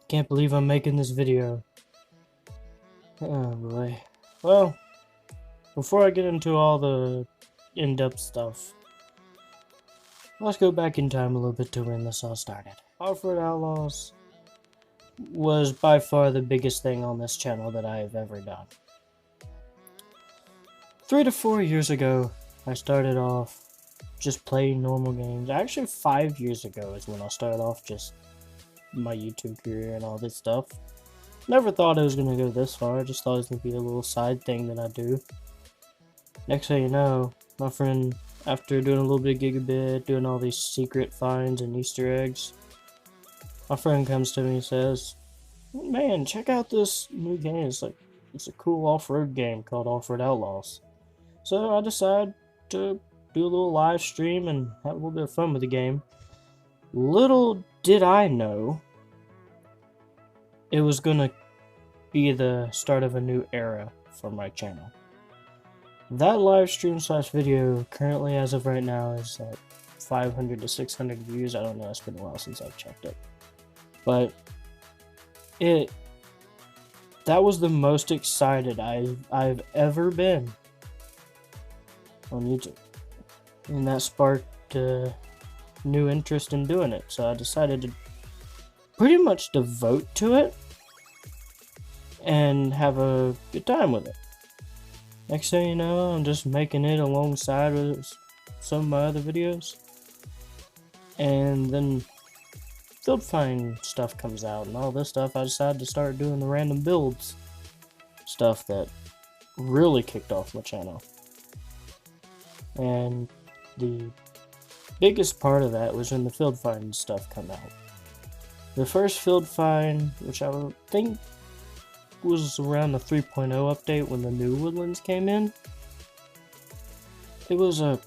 Can't believe I'm making this video. Oh boy. Well, before I get into all the in-depth stuff, let's go back in time a little bit to when this all started. Outlaws was by far the biggest thing on this channel that I have ever done. 3 to 4 years ago, I started off just playing normal games. Actually, 5 years ago is when I started off just my YouTube career and all this stuff. Never thought it was going to go this far. I just thought it was going to be a little side thing that I do. Next thing you know, my friend, after doing a little bit of gigabit, doing all these secret finds and Easter eggs, my friend comes to me and says, "Man, check out this new game. It's a cool off-road game called Outlaws." So I decided to do a little live stream and have a little bit of fun with the game. Little did I know it was gonna be the start of a new era for my channel. That live stream / video currently, as of right now, is at 500 to 600 views. I don't know, it's been a while since I've checked it. But that was the most excited I've ever been on YouTube. And that sparked new interest in doing it. So I decided to pretty much devote to it and have a good time with it. Next thing you know, I'm just making it alongside with some of my other videos. And then Field Find stuff comes out and all this stuff. I decided to start doing the random builds stuff that really kicked off my channel. And the biggest part of that was when the Field Find stuff come out. The first Field Find, which I would think was around the 3.0 update when the new woodlands came in, it was a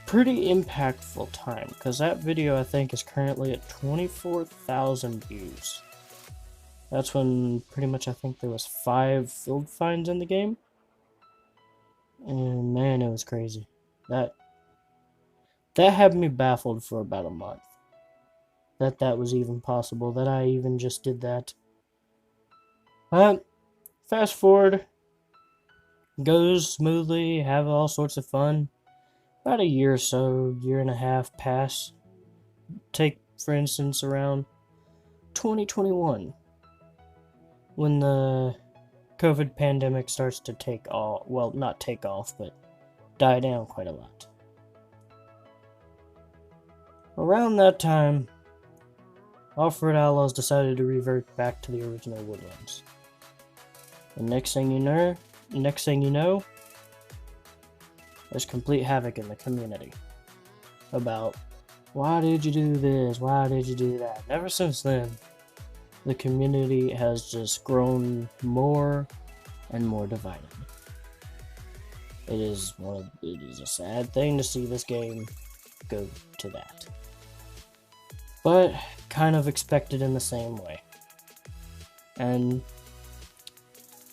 pretty impactful time, because that video I think is currently at 24,000 views. That's when pretty much I think there was 5 Field Finds in the game. And man, it was crazy. That had me baffled for about a month. That was even possible, that I even just did that. But fast forward, goes smoothly, have all sorts of fun. About a year or so, year and a half pass. Take, for instance, around 2021, when the COVID pandemic starts to take off, well, not take off, but die down quite a lot. Around that time, Outlaws decided to revert back to the original woodlands. And next thing you know, there's complete havoc in the community about, why did you do this? Why did you do that? And ever since then, the community has just grown more and more divided. It is a sad thing to see this game go to that. But kind of expected in the same way. And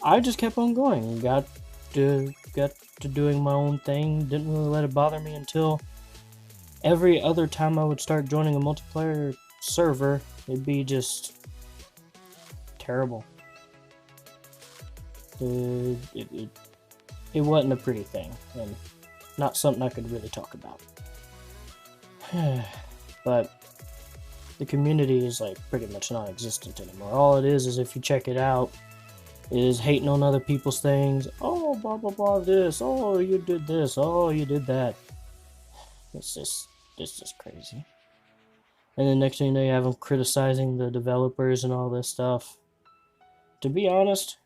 I just kept on going. Got to doing my own thing. Didn't really let it bother me until every other time I would start joining a multiplayer server, it'd be just terrible. It wasn't a pretty thing, and not something I could really talk about. But the community is like pretty much non-existent anymore. All it is if you check it out, is hating on other people's things. Oh, blah blah blah this. Oh, you did this. Oh, you did that. It's just crazy. And then next thing you know, you have them criticizing the developers and all this stuff. To be honest,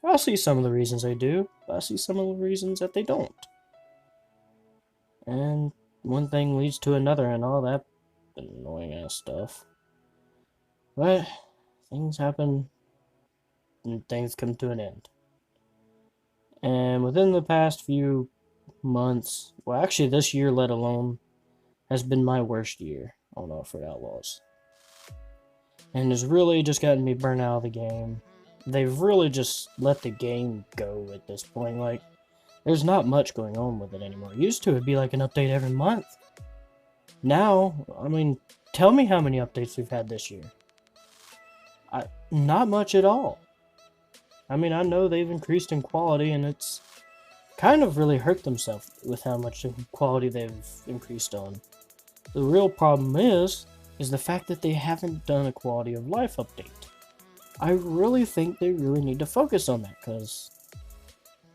I see some of the reasons they do, but I see some of the reasons that they don't. And one thing leads to another and all that annoying ass stuff. But things happen and things come to an end. And within the past few months, well actually this year let alone, has been my worst year on Outlaws. And it's really just gotten me burnt out of the game. They've really just let the game go at this point. Like, there's not much going on with it anymore. Used to, it'd be like an update every month. Now, I mean, tell me how many updates we've had this year. Not much at all. I mean, I know they've increased in quality, and it's kind of really hurt themselves with how much quality they've increased on. The real problem is the fact that they haven't done a quality of life update. I really think they really need to focus on that, because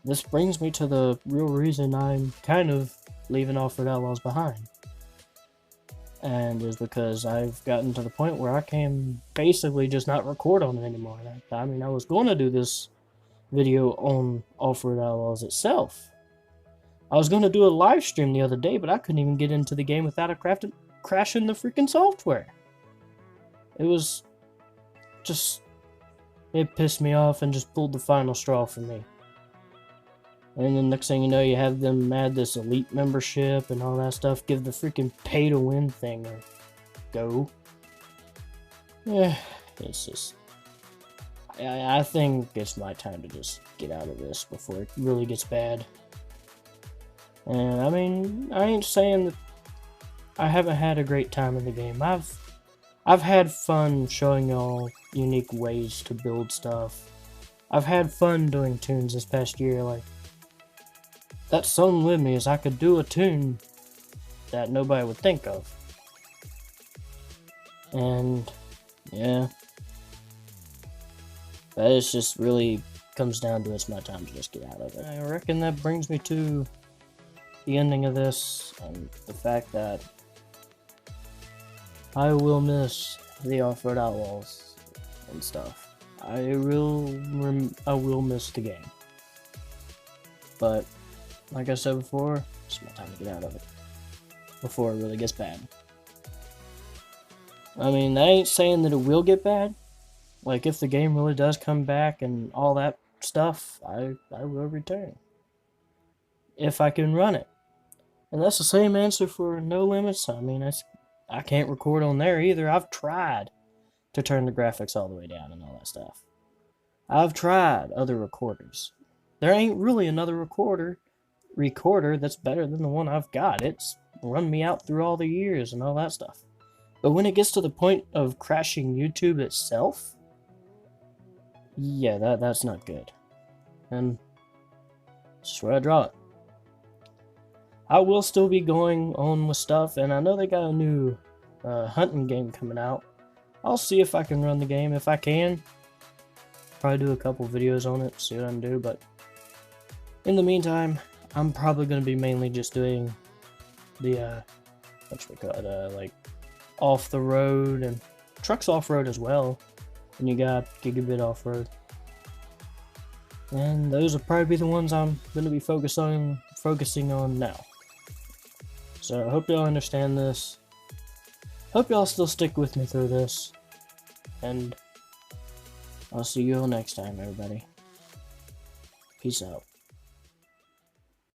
this brings me to the real reason I'm kind of leaving Outlaws behind. And is because I've gotten to the point where I can basically just not record on it anymore. I mean, I was going to do this video on Outlaws itself. I was going to do a live stream the other day, but I couldn't even get into the game without crashing the freaking software. It was just... It pissed me off and just pulled the final straw for me. And then next thing you know, you have them add this elite membership and all that stuff. Give the freaking pay-to-win thing a go. Yeah, it's just... I think it's my time to just get out of this before it really gets bad. And I mean, I ain't saying that I haven't had a great time in the game. I've had fun showing y'all unique ways to build stuff. I've had fun doing tunes this past year. Like, that's something with me, is I could do a tune that nobody would think of. And yeah, but it's just really comes down to it's my time to just get out of it. I reckon that brings me to the ending of this, and the fact that I will miss the Off-Road Outlaws and stuff. I will miss the game. But like I said before, it's my time to get out of it before it really gets bad. I mean, that ain't saying that it will get bad. Like, if the game really does come back and all that stuff, I will return. If I can run it. And that's the same answer for No Limits. I mean, I can't record on there either. I've tried to turn the graphics all the way down and all that stuff. I've tried other recorders. There ain't really another recorder that's better than the one I've got. It's run me out through all the years and all that stuff. But when it gets to the point of crashing YouTube itself, yeah, that's not good. And that's just where I draw it. I will still be going on with stuff, and I know they got a new hunting game coming out. I'll see if I can run the game. If I can, probably do a couple videos on it, see what I can do. But in the meantime, I'm probably going to be mainly just doing the, what should we call it, like, off the road, and trucks off-road as well. And you got gigabit off-road. And those will probably be the ones I'm going to be focusing on now. So I hope y'all understand this. Hope y'all still stick with me through this. And I'll see you all next time, everybody. Peace out.